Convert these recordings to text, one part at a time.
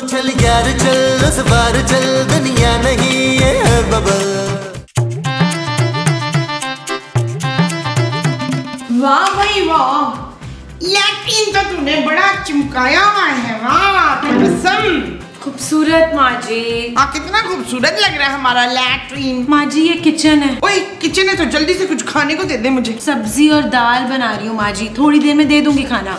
चल यार चल उस बार चल दुनिया नहीं ये है बबल। वाह भाई वाह, लैट्रिन तो तूने बड़ा चमकाया हुआ है। वाह कसम, खूबसूरत माँ जी। कितना खूबसूरत लग रहा है हमारा लैट्रिन। माँ जी ये किचन है। ओए किचन है तो जल्दी से कुछ खाने को दे दे मुझे। सब्जी और दाल बना रही हूँ माँ जी, थोड़ी देर में दे दूंगी खाना।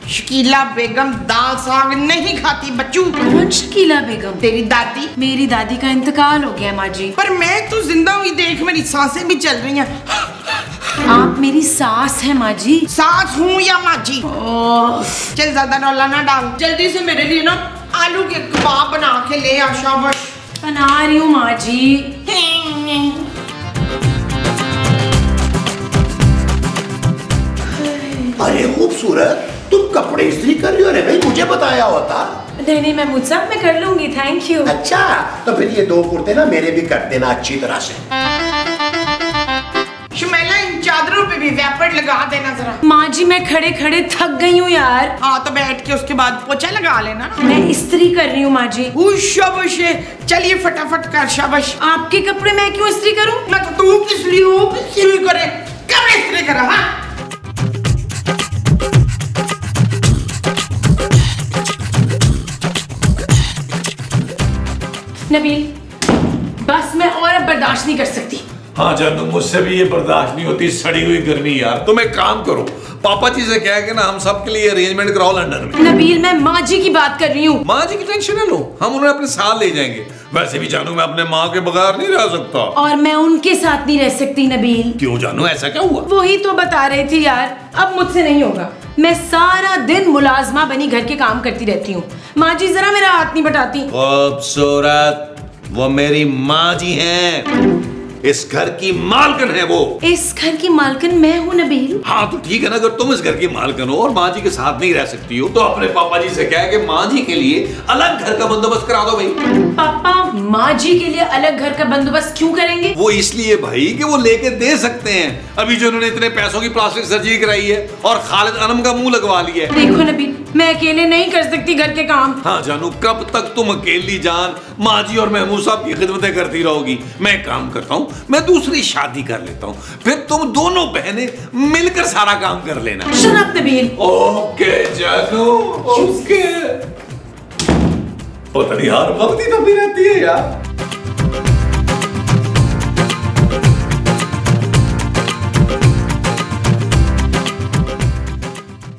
शकीला बेगम दाल साग नहीं खाती बच्चू। कौन शकीला बेगम? तेरी दादी। मेरी दादी का इंतकाल हो गया माँ जी। पर मैं तो जिंदा हुई, देख मेरी सांसें भी चल रही हैं। आप मेरी सास है माँ जी। सास हूँ या माँ जी? चल ज्यादा रौला ना डाल, जल्दी से मेरे लिए ना आलू के कबाब बना के ले आ। शाबाश, बना रही हूँ माँ जी। अरे खूबसूरत, तुम कपड़े इस्त्री कर रही हो? अरे भाई मुझे बताया होता। नहीं मैं मुझसे मैं कर लूंगी, थैंक यू। अच्छा तो फिर ये 2 कुर्ते ना मेरे भी कर देना अच्छी तरह से। शुमैला इन चादरों पे भी वैपर लगा देना जरा। माँ जी मैं खड़े खड़े थक गई हूँ यार। हाँ तो बैठ के उसके बाद पोछा लगा लेना ना। मैं इस्त्री कर रही हूँ माँ जी। शाबाश, चलिए फटाफट कर। शाबाश। आपके कपड़े मैं क्यों इस्त्री करूँ? ना तो तू किस लिए हो, किस लिए करे, कब इस्त्री करा? हाँ नबील, बस मैं और अब बर्दाश्त नहीं कर सकती। हाँ जानू, मुझसे भी ये बर्दाश्त नहीं होती सड़ी हुई गर्मी यार। तुम एक काम करो, पापा जी से कह के ना हम सब के लिए अरेंजमेंट कराओ लंदन में। नबील मैं माँ जी की बात कर रही हूँ। माँ जी की टेंशन न लो, हम उन्हें अपने साथ ले जाएंगे। वैसे भी जानू मैं अपने माँ के बगैर नहीं रह सकता। और मैं उनके साथ नहीं रह सकती नबील। क्यों जानू, ऐसा क्या हुआ? वही तो बता रही थी यार, अब मुझसे नहीं होगा। मैं सारा दिन मुलाजमा बनी घर के काम करती रहती हूँ। माँ जी जरा मेरा हाथ नहीं बटाती। खूबसूरत, वो मेरी माँ जी हैं, इस घर की मालकिन है वो। इस घर की मालकिन मैं हूँ नबील। हाँ तो ठीक है ना, अगर तुम इस घर की मालकिन हो और माँ जी के साथ नहीं रह सकती हो तो अपने पापा जी से कह के माँ जी के लिए अलग घर का बंदोबस्त करा दो भाई। पापा माँ जी के लिए अलग घर का बंदोबस्त क्यों करेंगे? वो इसलिए भाई कि वो लेके दे सकते हैं। अभी जो उन्होंने इतने पैसों की प्लास्टिक सर्जरी कराई है और खालिद अनम का मुंह लगवा लिया है। देखो नबील, मैं अकेले नहीं कर सकती घर के काम। हाँ जानू, कब तक तुम अकेली जान माँ जी और महमूद साहब की खिदमतें करती रहोगी? मैं एक काम करता हूँ, मैं दूसरी शादी कर लेता हूँ, फिर तुम दोनों बहनें मिलकर सारा काम कर लेना। Shut up Nabeel. ओके जानू, ओके। पता नहीं हर वक्त ही दबी रहती है यार।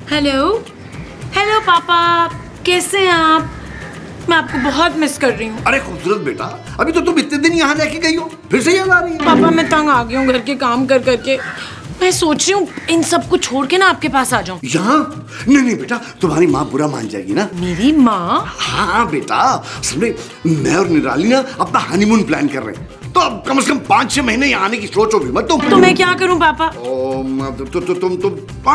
हेलो हेलो पापा, कैसे हैं आप? मैं आपको बहुत मिस कर रही हूँ। अरे खूबसूरत बेटा, अभी तो तुम इतने दिन यहाँ रह के गई हो, फिर से याद आ रही है? पापा मैं तंग आ गई हूँ घर के काम कर करके। मैं सोच रही हूँ इन सबको छोड़ के ना आपके पास आ जाऊँ। यहाँ? नहीं नहीं बेटा, तुम्हारी माँ बुरा मान जाएगी ना। मेरी माँ? हाँ बेटा, समझे, मैं और निराली ना अपना हनीमून प्लान कर रहे हैं, तो अब कम से कम 5-6 महीने यहाँ आने की सोचो भी मत तुम। तो मैं क्या करूँ पापा?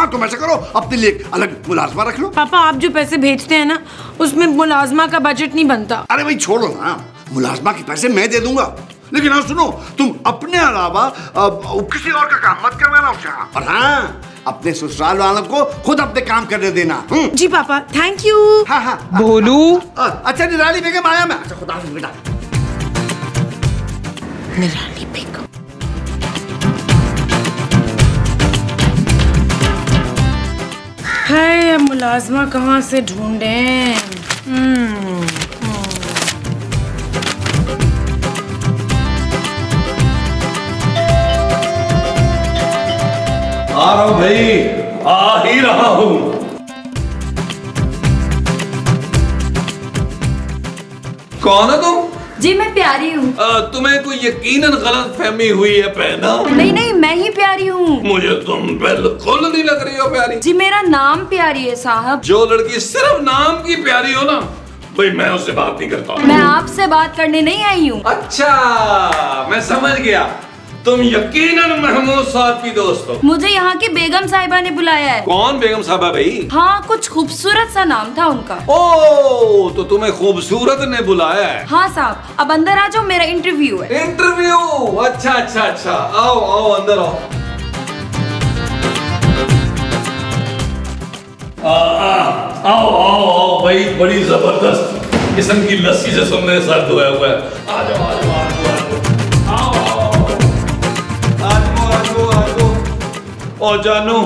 तुम ऐसा करो, अपने लिए अलग मुलाजमा रख लो। पापा आप जो पैसे भेजते हैं ना, उसमें मुलाजमा का बजट नहीं बनता। अरे भाई छोड़ो ना, मुलाजमा के पैसे मैं दे दूंगा, लेकिन हाँ सुनो, तुम अपने अलावा किसी और का काम मत करवाना उससे। और हाँ, अपने ससुराल वालों को खुद अपने काम करने देना। जी पापा, थैंक यू। हाँ हाँ बोलू। अच्छा निराली बेगम आया मैं। अच्छा खुदा हाफिज़ बेटा। निराली बेगम। है मुलाजमा कहाँ से ढूंढें? आ रहा हूँ भाई, आ ही रहा हूँ। कौन है तुम? जी मैं प्यारी हूँ। तुम्हें कोई यकीनन गलत फहमी हुई है पहना। नहीं नहीं, मैं ही प्यारी हूँ। मुझे तुम बिल्कुल नहीं लग रही हो प्यारी। जी मेरा नाम प्यारी है साहब। जो लड़की सिर्फ नाम की प्यारी हो ना भाई, मैं उससे बात नहीं करता। मैं आपसे बात करने नहीं आई हूँ। अच्छा मैं समझ गया, तुम यकीनन महमूद साहब की दोस्त हो। मुझे यहाँ की बेगम साहिबा ने बुलाया है। कौन बेगम साहिबा भाई? हाँ कुछ खूबसूरत सा नाम था उनका। ओ तो तुम्हें खूबसूरत ने बुलाया है? हाँ साहब, अब अंदर आ जाओ, मेरा इंटरव्यू है। इंटरव्यू? अच्छा अच्छा अच्छा, आओ आओ अंदर आओ। आओ आओ आओ भाई, बड़ी जबरदस्त किस्म की लस्सी से सुनने सर धोया हुआ है। आ जाओ आ जाओ आ जाओ आ जाओ। और जानू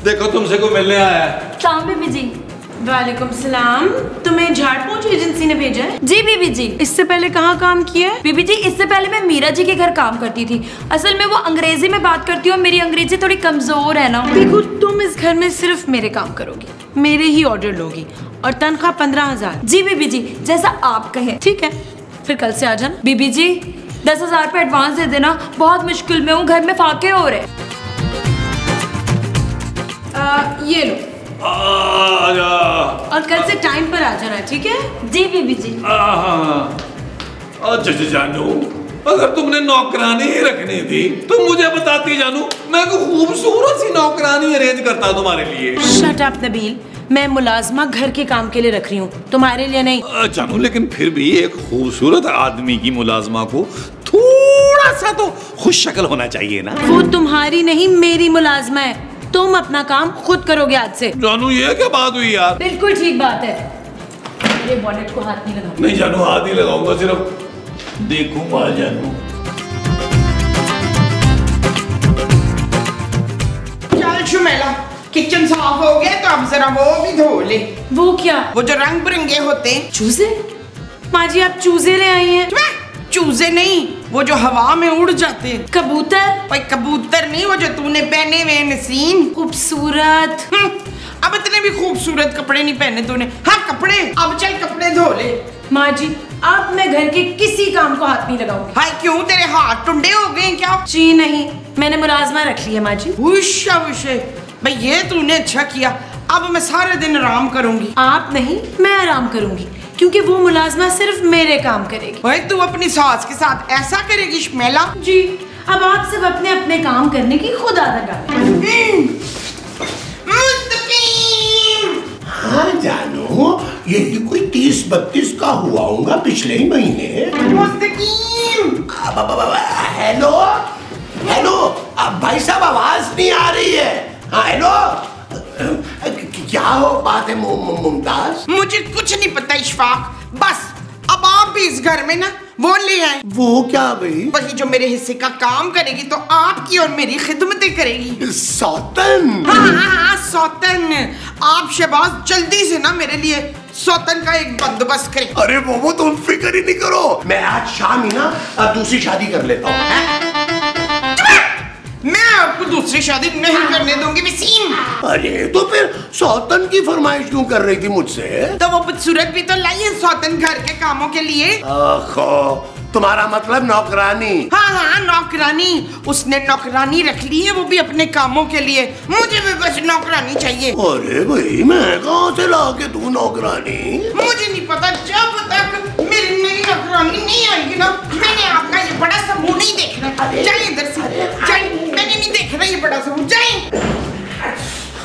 देखो तुमसे कोई मिलने आया है। सलाम बीबी जी। वालेकुम सलाम। तुम्हें झाड़ पोंछ एजेंसी ने भेजा है? जी बीबी जी। इससे पहले कहाँ काम किया है? बीबी जी इससे पहले मैं मीरा जी के घर काम करती थी। असल में वो अंग्रेजी में बात करती हूँ, मेरी अंग्रेजी थोड़ी कमजोर है ना। देखो तुम इस घर में सिर्फ मेरे काम करोगी, मेरे ही ऑर्डर लोगी और तनख्वाह 15,000। जी बीबी जी जैसा आप कहें। ठीक है, फिर कल से आ जाना। बीबी जी 10,000 रुपये एडवांस दे देना, बहुत मुश्किल में हूँ, घर में फाके हो रहे। ये लो और कल से टाइम पर आ जाना, ठीक है? जी बीबी जी। अच्छा जानू, अगर तुमने नौकरानी ही रखनी थी तो मुझे बताती जानू, मैं को खूबसूरत सी नौकरानी अरेंज करता तुम्हारे लिए। शट अप नबील, मैं मुलाजमा घर के काम के लिए रख रही हूँ, तुम्हारे लिए नहीं। जानू लेकिन फिर भी एक खूबसूरत आदमी की मुलाजमा को थोड़ा सा तो खुश शक्ल होना चाहिए ना। वो तुम्हारी नहीं मेरी मुलाजमा है, तुम अपना काम खुद करोगे आज से। जानू ये क्या बात हुई यार? बिल्कुल ठीक बात है। मेरे बॉनेट को हाथ नहीं लगाओ। नहीं जानू, हाथ ही लगाऊंगा, सिर्फ देखूंगा जानू। चल शुमेला, किचन साफ हो गया तो अब जरा वो भी धो ले। वो क्या? वो जो रंग बिरंगे होते हैं। चूजे? माँ जी आप चूजे ले आई हैं? चूजे नहीं, वो जो हवा में उड़ जाते हैं। कबूतर? भाई कबूतर नहीं, वो जो तूने पहने हुए नसीन। खूबसूरत। अब इतने भी खूबसूरत कपड़े नहीं पहने तूने। हाँ कपड़े, अब चल कपड़े धो ले। माँ जी अब मैं घर के किसी काम को हाथ नहीं लगाऊंगी। हाय क्यों, तेरे हाथ टुंडे हो गए क्या? जी नहीं, मैंने मुलाजमा रख लिया माँ जी। उष्या उष्या, भाई ये तूने अच्छा किया। अब मैं सारे दिन आराम करूंगी। आप नहीं, मैं आराम करूंगी क्योंकि वो मुलाजमा सिर्फ मेरे काम करेगी। भाई तू अपनी सास के साथ ऐसा करेगी शमेला? जी अब आप सब अपने अपने काम करने की खुद आदत डालें। हाँ जानू, ये कोई 30-32 का हुआ होगा पिछले ही महीने। हेलो हेलो, अब भाई साहब आवाज नहीं आ रही है। हाँ हेलो, क्या हो बात है मुमताज? मुझे कुछ नहीं पता इशफाक, बस अब आप भी इस घर में ना वो ले आए। वो क्या भाई? वही जो मेरे हिस्से का काम करेगी तो आपकी और मेरी खिदमतें करेगी। सौतन? हाँ सौतन। आप शहबाज जल्दी से ना मेरे लिए सौतन का एक बंदोबस्त करें। अरे वो तुम फिक्र ही नहीं करो, मैं आज शाम ही ना दूसरी शादी कर लेता हूँ। मैं आपको दूसरी शादी नहीं करने दूंगी वसीम। अरे तो फिर सौतन की फरमाइश क्यों कर रही थी मुझसे? तो वो बदसूरत भी तो लाई है सौतन घर के कामों के लिए। तुम्हारा मतलब नौकरानी? हाँ नौकरानी। उसने नौकरानी रख ली है, वो भी अपने कामों के लिए। मुझे भी बस नौकरानी चाहिए। अरे भाई मैं कहाँ से ला के तू नौकरानी? मुझे नहीं पता, जब तक मेरी नई नौकरानी नहीं आएगी ना, मैंने आपका ये बड़ा सा मुंह नहीं देखना। जाइए इधर से, जाइए, मैंने नहीं देखना ये बड़ा सा मुंह, जाइए।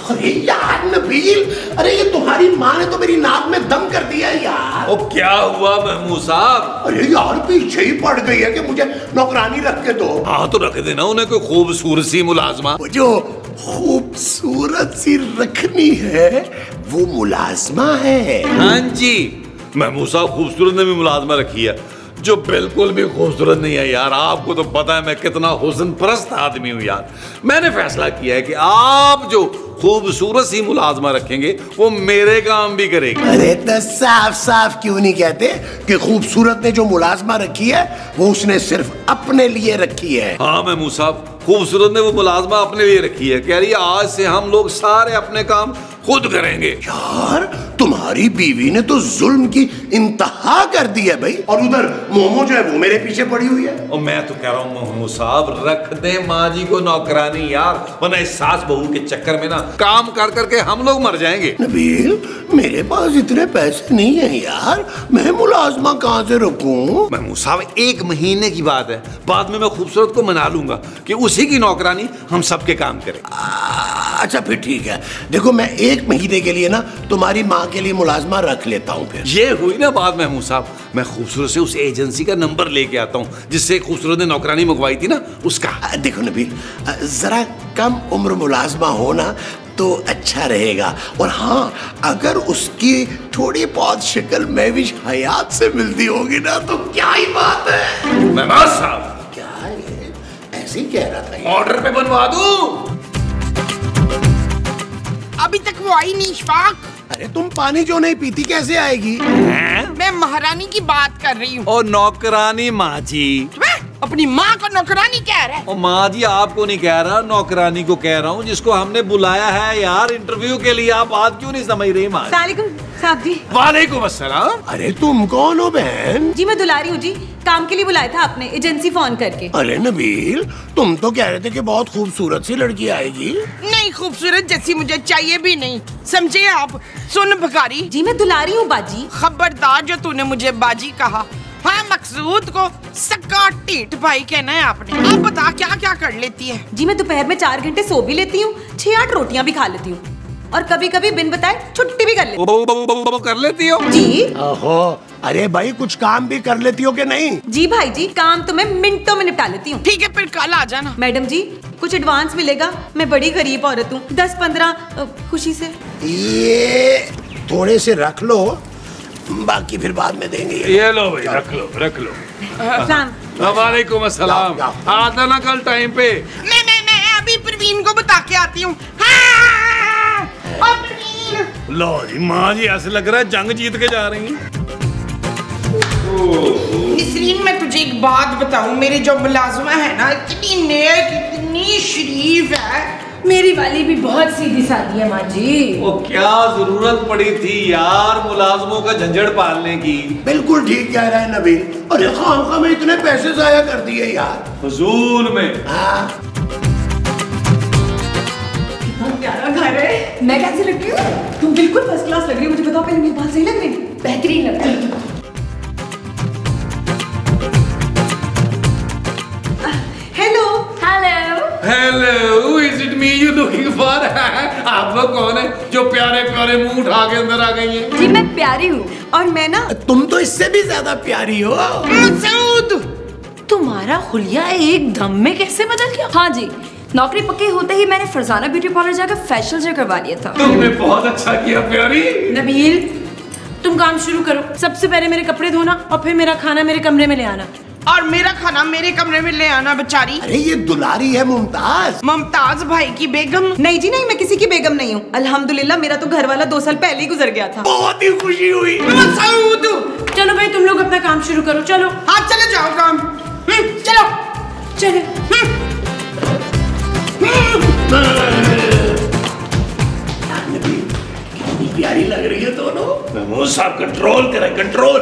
अरे यार नबील, अरे ये तुम्हारी माँ ने तो मेरी नाक में दम कर दिया यार। ओ क्या हुआ महमूद साहब? अरे यार पीछे ही पड़ गई है कि मुझे नौकरानी रख के दो। हाँ तो रख देना उन्हें कोई खूबसूरत सी मुलाजमा। जो खूबसूरत सी रखनी है वो मुलाजमा है। हाँ जी, महमूद साहब खूबसूरत ने भी मुलाजमा रखी है जो बिल्कुल भी खूबसूरत नहीं है यार। आपको तो पता है मैं कितना हुस्न परस्त आदमी हूँ यार। मैंने फैसला किया है कि आप जो खूबसूरत सी मुलाजमा रखेंगे वो मेरे काम भी करेगी। अरे तो साफ साफ क्यों नहीं कहते कि खूबसूरत ने जो मुलाजमा रखी है वो उसने सिर्फ अपने लिए रखी है। हाँ महमूद साहब, खूबसूरत ने वो मुलाजमा अपने लिए रखी है। कह रही है आज से हम लोग सारे अपने काम खुद करेंगे। यार तुम्हारी बीवी ने तो जुल्म की इंतहा कर दी है भाई। और उधर मोमो जो है वो मेरे पीछे पड़ी हुई है। और मैं तो कह रहा हूँ महमूद साहब रख दे माँ जी को नौकरानी यार, वरना इस सास बहू के चक्कर में ना काम कर करके हम लोग मर जाएंगे। नबील मेरे पास इतने पैसे नहीं है यार, मैं मुलाजमा कहाँ से रखूं? महमूद साहब 1 महीने की बात है, बाद में मैं खूबसूरत को मना लूंगा कि उसी की नौकरानी हम सबके काम करें। अच्छा फिर ठीक है, देखो मैं 1 महीने के लिए ना तुम्हारी माँ के लिए मुलाजमा रख लेता हूँ। फिर ये हुई ना बात महमूद साहब, मैं खूबसूरत से उस एजेंसी का नंबर लेके आता हूँ जिससे खूबसूरत ने नौकरानी मंगवाई थी ना उसका। देखो नबील, जरा कम उम्र मुलाजमा हो ना तो अच्छा रहेगा। और हाँ, अगर उसकी थोड़ी बहुत शक्ल महविश हयात से मिलती होगी ना तो क्या ही बात है। मेहमान साहब, क्या है, ऐसे ही कह रहा था ये। ऑर्डर पे बनवा दूं? अभी तक वो आई नहीं इशफाक। अरे तुम पानी जो नहीं पीती कैसे आएगी? मैं महारानी की बात कर रही हूँ। और नौकरानी माँ जी। अपनी माँ को नौकरानी कह रहा है? और माँ जी आपको नहीं कह रहा, नौकरानी को कह रहा हूँ, जिसको हमने बुलाया है यार इंटरव्यू के लिए। आप बात क्यों नहीं समझ रही माँ? साहब जी। वालेकुम अस्सलाम। अरे तुम कौन हो बहन? जी मैं दुलारी हूँ जी, काम के लिए बुलाया था आपने एजेंसी फोन करके। अरे नबील, तुम तो कह रहे थे कि बहुत खूबसूरत सी लड़की आएगी। नहीं, खूबसूरत जैसी मुझे चाहिए भी नहीं, समझे आप? सुन भिखारी जी मैं दुलारी हूँ बाजी। खबरदार जो तूने मुझे बाजी कहा। हाँ, मकसूद को सक्का टीट भाई कहना है आपने। आप बता क्या क्या कर लेती है? जी मैं दोपहर में 4 घंटे सो भी लेती हूँ, 6-8 रोटियाँ भी खा लेती हूँ, और कभी कभी बिन बताए छुट्टी भी कर लेती हूँ। कर लेती हो जी। ओहो, अरे भाई कुछ काम भी कर लेती हो कि नहीं? जी भाई जी, काम तो मैं मिनटों में निपटा लेती हूँ। ठीक है, फिर कल आ जाना। मैडम जी कुछ एडवांस मिलेगा, मैं बड़ी गरीब औरत हूँ, 10-15 खुशी से। ये थोड़े से रख लो, बाकी फिर बाद में देंगे। ये लो भाई, रख लो रख लो। वालेकुम अस्सलाम। आता ना कल टाइम पे। मैं अभी प्रवीण को बता के आती हूँ। हाँ, और प्रवीण। लो जी माँ जी, ऐसे लग रहा है जंग जीत के जा रही हैं। निसरीन, मैं तुझे एक बात बताऊं, मेरी जो मुलाजमा है ना, इतनी नेक, इतनी शरीफ है। मेरी वाली भी बहुत सीधी सादी है माँ जी। वो क्या जरूरत पड़ी थी यार मुलाजमों का झंझट पालने की? बिल्कुल ठीक कह रहा है नबील। अरे खामखा में इतने पैसे जाया कर दिए यार, फजूल में। हाँ। प्यारा घर है। मैं कैसी लग रही हूँ? तुम बिल्कुल फर्स्ट क्लास लग रही हो। मुझे बताओ पहले, मेरी बात सही लग रही है? बेहतरीन लग रही है। Hello hello. Hello, is it me you looking for? आप लोग कौन है जो प्यारे प्यारे मुंह उठा के अंदर आ गई हैं? जी मैं प्यारी हूँ। और मैं ना, तुम तो इससे भी ज्यादा प्यारी हो। मसूद, तुम्हारा हुलिया एक दम में कैसे बदल गया? हाँ जी, नौकरी पक्की होते ही मैंने फरजाना ब्यूटी पार्लर जाकर फेशियल जो करवा लिया था। तुमने बहुत अच्छा किया प्यारी। नबील, तुम काम शुरू करो। सबसे पहले मेरे कपड़े धोना और फिर मेरा खाना मेरे कमरे में ले आना। और मेरा खाना मेरे कमरे में ले आना बेचारी। अरे ये दुलारी है मुमताज। मुमताज भाई की बेगम। नहीं जी नहीं, मैं किसी की बेगम नहीं हूँ। अल्हम्दुलिल्लाह मेरा तो घर वाला 2 साल पहले ही गुजर गया था। बहुत ही खुशी हुई। मसूद, चलो भाई तुम लोग अपना काम शुरू करो। चलो। हाँ चले जाओ काम। चलो चलो। कितनी प्यारी लग रही है दोनों। महमूद साहब कंट्रोल करें, कंट्रोल।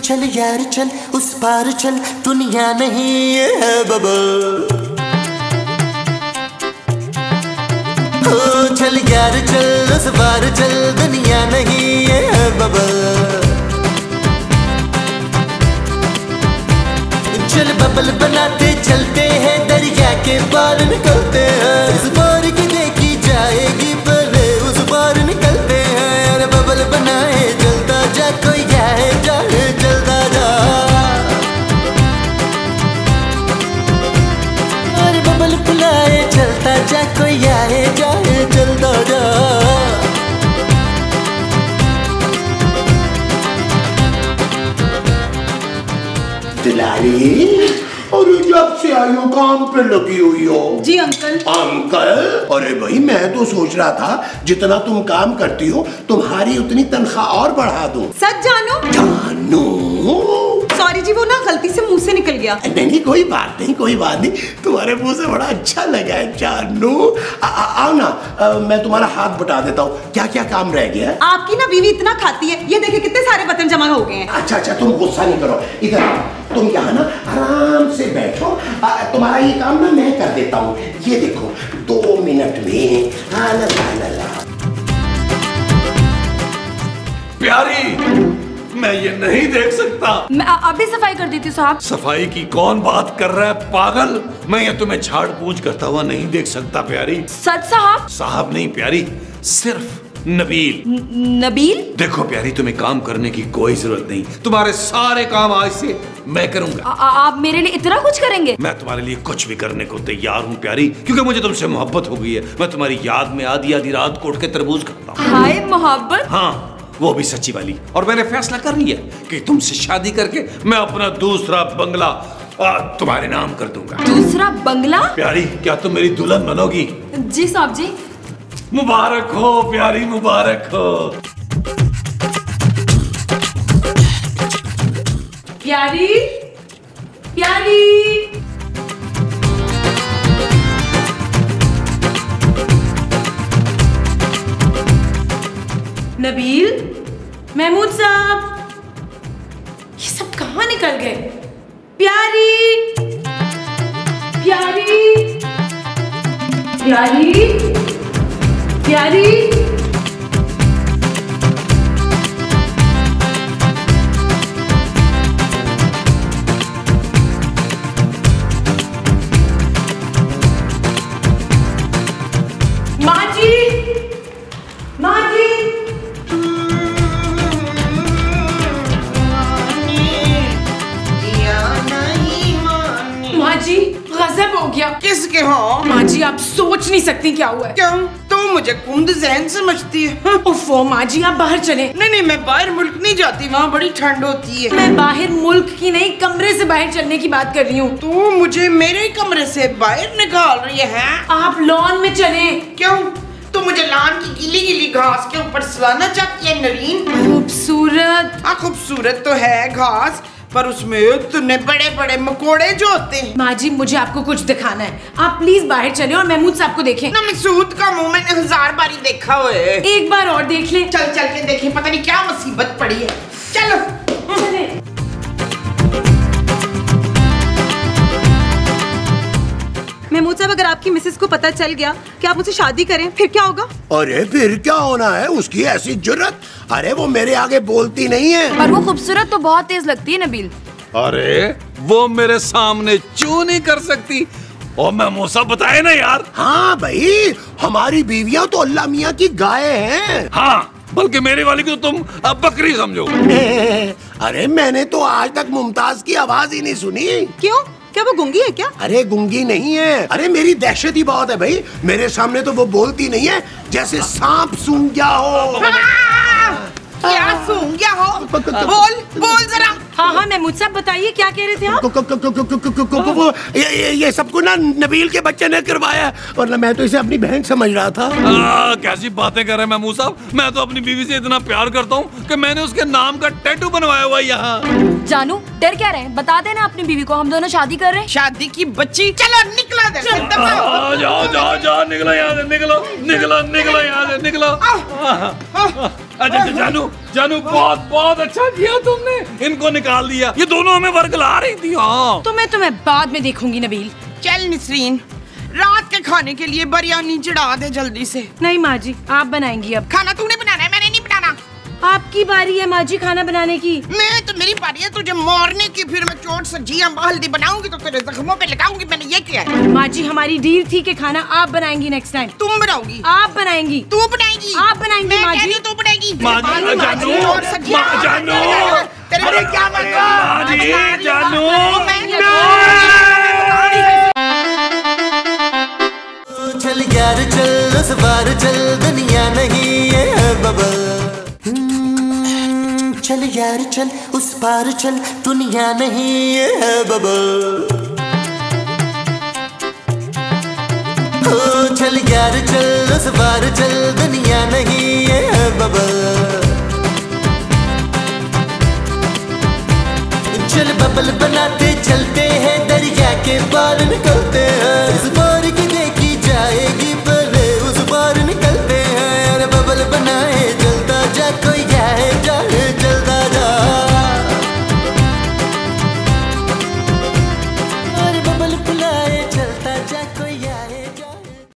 चल यार चल, उस पार चल, दुनिया नहीं ये है बबल। ओ चल यार चल, उस पार चल, दुनिया नहीं ये है बबल। चल बबल बनाते चलते हैं, दरिया के पार निकलते हैं। इस पार की देखी जाएगी, पहले उस पार निकलते हैं। अरे बबल बनाए चलता जा, कोई जाए जाए चलता जा। अरे बबल बुलाए चलता जा, कोई आए जाए चलता जा। दुलारी, और जब से आई हो काम पे लगी हुई हो। जी अंकल। अंकल? अरे भाई मैं तो सोच रहा था जितना तुम काम करती हो तुम्हारी उतनी तनख्वाह और बढ़ा दूं। सच जानो? जानू? सॉरी जी, वो ना गलती से मुंह से निकल गया। नहीं कोई बात नहीं, कोई बात नहीं। तुम्हारे मुंह से बड़ा अच्छा लगा है जानू। आओ ना, मैं तुम्हारा हाथ बटा देता हूँ। क्या क्या काम रह गया है? आपकी ना बीवी इतना खाती है, ये देखिए कितने सारे बर्तन जमा हो गए हैं। अच्छा तुम गुस्सा नहीं करो, इधर आओ। तुम यहाँ ना आराम से बैठो, तुम्हारा ये काम ना मैं कर देता हूँ। ये देखो 2 मिनट में। ला ला ला ला। प्यारी, मैं ये नहीं देख सकता। मैं अभी सफाई कर देती हूँ साहब। सफाई की कौन बात कर रहा है पागल? मैं ये तुम्हें झाड़ पूछ करता हुआ नहीं देख सकता प्यारी। सच साहब? साहब नहीं प्यारी, सिर्फ नबील। नबील? देखो प्यारी, तुम्हें काम करने की कोई जरूरत नहीं, तुम्हारे सारे काम आज से मैं करूंगा। आप मेरे लिए इतना कुछ करेंगे? मैं तुम्हारे लिए कुछ भी करने को तैयार हूँ प्यारी, क्योंकि मुझे तुमसे मोहब्बत हो गई है। मैं तुम्हारी याद में आधी आधी रात को उठ के तरबूज खाता हूँ। हाय मोहब्बत? हाँ, वो भी सच्ची वाली। और मैंने फैसला कर लिया कि तुमसे शादी करके मैं अपना दूसरा बंगला तुम्हारे नाम कर दूंगा। दूसरा बंगला? प्यारी, क्या तुम मेरी दुल्हन बनोगी? जी साहब जी। मुबारक हो प्यारी, मुबारक हो। प्यारी, प्यारी, नबील, महमूद साहब, ये सब कहाँ निकल गए? प्यारी, प्यारी, प्यारी, प्यारी, माँ जी, माँ जी, माँ जी, गजब हो गया। किसके हो? माँ जी, आप सोच नहीं सकती क्या हुआ है। क्यों? तो मुझे कुंद ज़हन समझती है। उफ़ो माँ जी, आप बाहर चले। नहीं, मैं बाहर मुल्क नहीं जाती, वहाँ बड़ी ठंड होती है। मैं बाहर मुल्क की नहीं, कमरे से बाहर चलने की बात कर रही हूँ। तू मुझे मेरे कमरे से बाहर निकाल रही है? आप लॉन में चले। क्यों? तो मुझे लान की गीली गीली घास के ऊपर सुलाना चाहती है नरीन? खूबसूरत। हाँ, खूबसूरत तो है घास, पर उसमें इतने बड़े बड़े मकोड़े जो होते हैं। माँ जी, मुझे आपको कुछ दिखाना है, आप प्लीज बाहर चले और महमूद साहब को देखें। ना, मसूद का मुंह मैंने 1000 बारी देखा हुआ है। एक बार और देख ले। चल चल के देखें, पता नहीं क्या मुसीबत पड़ी है। चलो चले। महमूद साहब, अगर आपकी मिसेस को पता चल गया कि आप मुझसे शादी करें, फिर क्या होगा? अरे फिर क्या होना है, उसकी ऐसी जुर्रत। अरे वो मेरे आगे बोलती नहीं है। पर वो खूबसूरत तो बहुत तेज लगती है नबील। अरे वो मेरे सामने चू नहीं कर सकती। और मैं मूसा बताए ना यार। हाँ भाई, हमारी बीवियां तो अल्लाह मियाँ की गाय हैं। हाँ, बल्कि मेरे वाली को तुम अब बकरी समझो। अरे मैंने तो आज तक मुमताज की आवाज ही नहीं सुनी। क्यों? क्या वो गूंगी है क्या? अरे गूंगी नहीं है, अरे मेरी दहशत ही बहुत है भाई। मेरे सामने तो वो बोलती नहीं है, जैसे सांप सूंघ गया हो। क्या सूंघ गया हो? बोल बोल जरा। हाँ हाँ महमूद साहब, बताइए क्या कह रहे थे आप? ये सबको ना नबील के बच्चे ने करवाया, वरना मैं तो इसे अपनी बहन समझ रहा था। कैसी बातें कर रहे हैं महमूद साहब। मैं तो अपनी बीवी से इतना प्यार करता हूँ कि मैंने उसके नाम का टैटू बनवाया हुआ है यहाँ। जानू, डर क्या रहे हैं? बता देना अपनी बीवी को हम दोनों शादी कर रहे हैं। शादी की बच्ची, चलो निकला दे। जाओ जाओ जाओ, निकलो यहाँ से, निकलो निकलो निकलो यहाँ से, निकलो। अच्छा जानू, जानू, बहुत बहुत अच्छा किया तुमने, इनको निकाल दिया। ये दोनों हमें वर्गला रही थी। हाँ, तो मैं तुम्हें बाद में देखूंगी नबील। चल नसरीन, रात के खाने के लिए बिरयानी चढ़ा दे जल्दी से। नहीं माँ जी, आप बनाएंगी अब। खाना तूने बनाना है, मैंने नहीं बनाना। आपकी बारी है माँ जी खाना बनाने की। मैं तो, मेरी बारी है तुझे मारने की। फिर मैं चोट सब्जी अम्बा हल्दी बनाऊंगी तो तेरे जख्मों पे लगाऊंगी। मैंने ये किया है। माँ जी, हमारी डील थी कि खाना आप बनाएंगी नेक्स्ट टाइम। तुम बनाओगी? आप बनाएंगी। तू बनाएगी? आप बनाएंगी मैं माँ कह रही जी। हूँ तू बनाएगी। माँ जी, जानू, चोट सब्जी जानू, तेरे क्या मतलब? जानू, चल यार चल, उस बार चल, दुनिया नहीं है बबल। चल यार चल, उस पार चल, दुनिया नहीं है बबल। ओ चल यार चल, उस पार चल, दुनिया नहीं है बबल। चल बबल बनाते चलते हैं दरिया के पार।